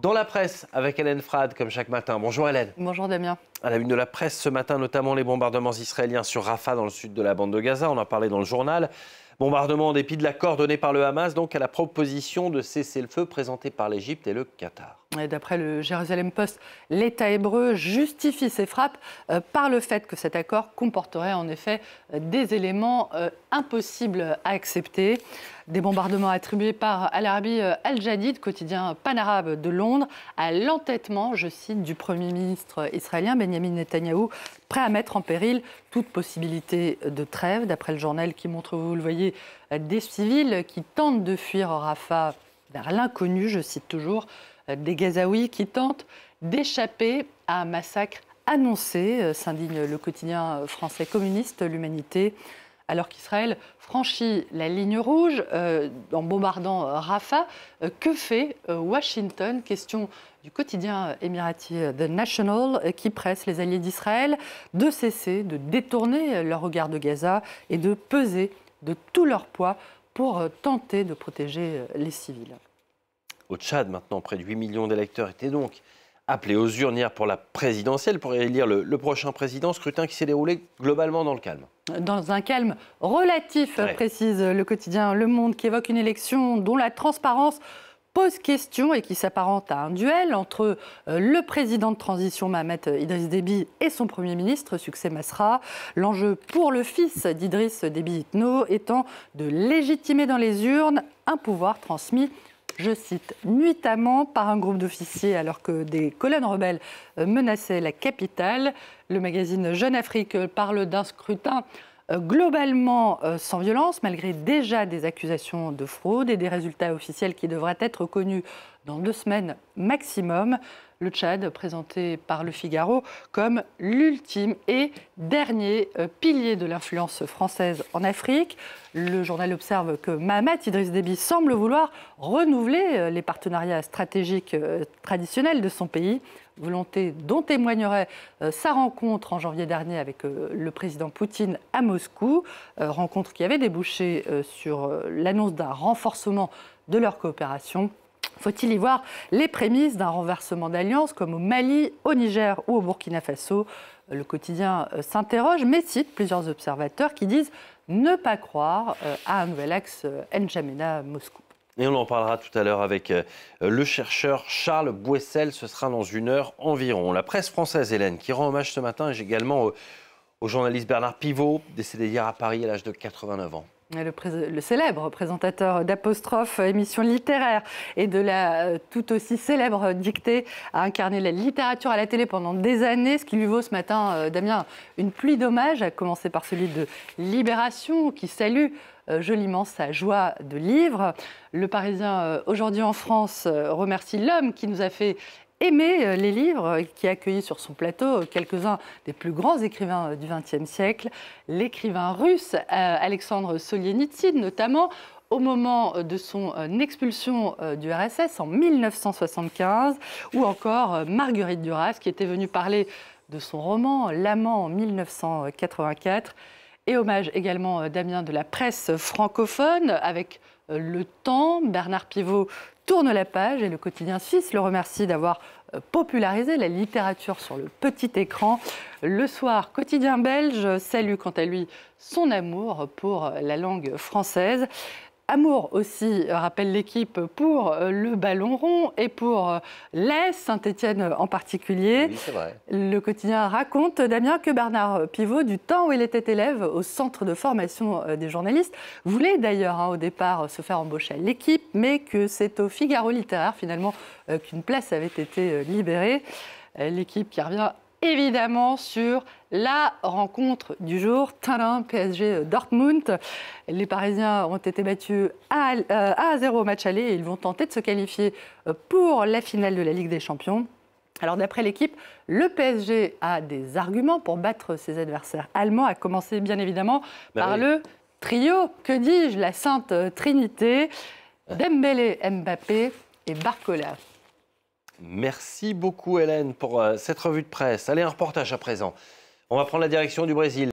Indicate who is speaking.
Speaker 1: Dans la presse, avec Hélène Frade, comme chaque matin. Bonjour Hélène.
Speaker 2: Bonjour Damien.
Speaker 1: À la une de la presse ce matin, notamment les bombardements israéliens sur Rafah, dans le sud de la bande de Gaza. On en a parlé dans le journal. Bombardement en dépit de l'accord donné par le Hamas, donc à la proposition de cessez-le-feu présentée par l'Égypte et le Qatar.
Speaker 2: D'après le Jérusalem Post, l'État hébreu justifie ses frappes par le fait que cet accord comporterait en effet des éléments impossibles à accepter. Des bombardements attribués par Al-Arabi Al-Jadid, quotidien panarabe de Londres, à l'entêtement, je cite, du Premier ministre israélien Benjamin Netanyahou, prêt à mettre en péril toute possibilité de trêve. D'après le journal qui montre, vous le voyez, des civils qui tentent de fuir Rafah vers l'inconnu, je cite toujours, des Gazaouis qui tentent d'échapper à un massacre annoncé, s'indigne le quotidien français communiste, l'Humanité, alors qu'Israël franchit la ligne rouge en bombardant Rafah. Que fait Washington? Question du quotidien émirati The National qui presse les alliés d'Israël de cesser de détourner leur regard de Gaza et de peser de tout leur poids pour tenter de protéger les civils.
Speaker 1: Au Tchad, maintenant, près de 8 millions d'électeurs étaient donc appelés aux urnes hier pour la présidentielle, pour élire le prochain président, scrutin qui s'est déroulé globalement dans le calme.
Speaker 2: Dans un calme relatif, précise le quotidien Le Monde, qui évoque une élection dont la transparence pose question et qui s'apparente à un duel entre le président de transition Mohamed Idriss Déby et son Premier ministre, Succès Masra. L'enjeu pour le fils d'Idriss Déby Itno étant de légitimer dans les urnes un pouvoir transmis, je cite, nuitamment par un groupe d'officiers alors que des colonnes rebelles menaçaient la capitale. Le magazine Jeune Afrique parle d'un scrutin globalement sans violence, malgré déjà des accusations de fraude et des résultats officiels qui devraient être connus dans 2 semaines maximum. Le Tchad, présenté par Le Figaro comme l'ultime et dernier pilier de l'influence française en Afrique. Le journal observe que Mohamed Idriss Déby semble vouloir renouveler les partenariats stratégiques traditionnels de son pays, volonté dont témoignerait sa rencontre en janvier dernier avec le président Poutine à Moscou, rencontre qui avait débouché sur l'annonce d'un renforcement de leur coopération. Faut-il y voir les prémices d'un renversement d'alliance comme au Mali, au Niger ou au Burkina Faso? Le quotidien s'interroge mais cite plusieurs observateurs qui disent ne pas croire à un nouvel axe N'Djamena-Moscou.
Speaker 1: Et on en parlera tout à l'heure avec le chercheur Charles Bouessel, ce sera dans 1 heure environ. La presse française, Hélène, qui rend hommage ce matin également au journaliste Bernard Pivot, décédé hier à Paris à l'âge de 89 ans.
Speaker 2: Le célèbre présentateur d'Apostrophe, émission littéraire, et de la tout aussi célèbre dictée, a incarné la littérature à la télé pendant des années, ce qui lui vaut ce matin, Damien, une pluie d'hommages, à commencer par celui de Libération, qui salue joliment sa joie de livre. Le Parisien, aujourd'hui en France, remercie l'homme qui nous a fait aimer les livres, qui a accueilli sur son plateau quelques-uns des plus grands écrivains du XXe siècle. L'écrivain russe Alexandre Solzhenitsyn, notamment, au moment de son expulsion du RSS en 1975, ou encore Marguerite Duras, qui était venue parler de son roman L'Amant en 1984. Et hommage également, Damien, de la presse francophone, avec Le Temps. Bernard Pivot tourne la page et le quotidien suisse le remercie d'avoir popularisé la littérature sur le petit écran. Le Soir, quotidien belge, salue quant à lui son amour pour la langue française. Amour aussi, rappelle l'équipe, pour le ballon rond et pour l'AS Saint-Étienne en particulier.
Speaker 1: Oui, c'est vrai.
Speaker 2: Le quotidien raconte, Damien, que Bernard Pivot, du temps où il était élève au centre de formation des journalistes, voulait d'ailleurs au départ se faire embaucher à l'équipe, mais que c'est au Figaro littéraire finalement qu'une place avait été libérée. L'équipe qui revient évidemment sur la rencontre du jour, tadam, PSG Dortmund. Les Parisiens ont été battus 1-0 au match aller et ils vont tenter de se qualifier pour la finale de la Ligue des Champions. Alors d'après l'équipe, le PSG a des arguments pour battre ses adversaires allemands, à commencer bien évidemment par le trio, que dis-je, la Sainte Trinité, Dembélé, Mbappé et Barcola.
Speaker 1: Merci beaucoup Hélène pour cette revue de presse. Allez, un reportage à présent. On va prendre la direction du Brésil.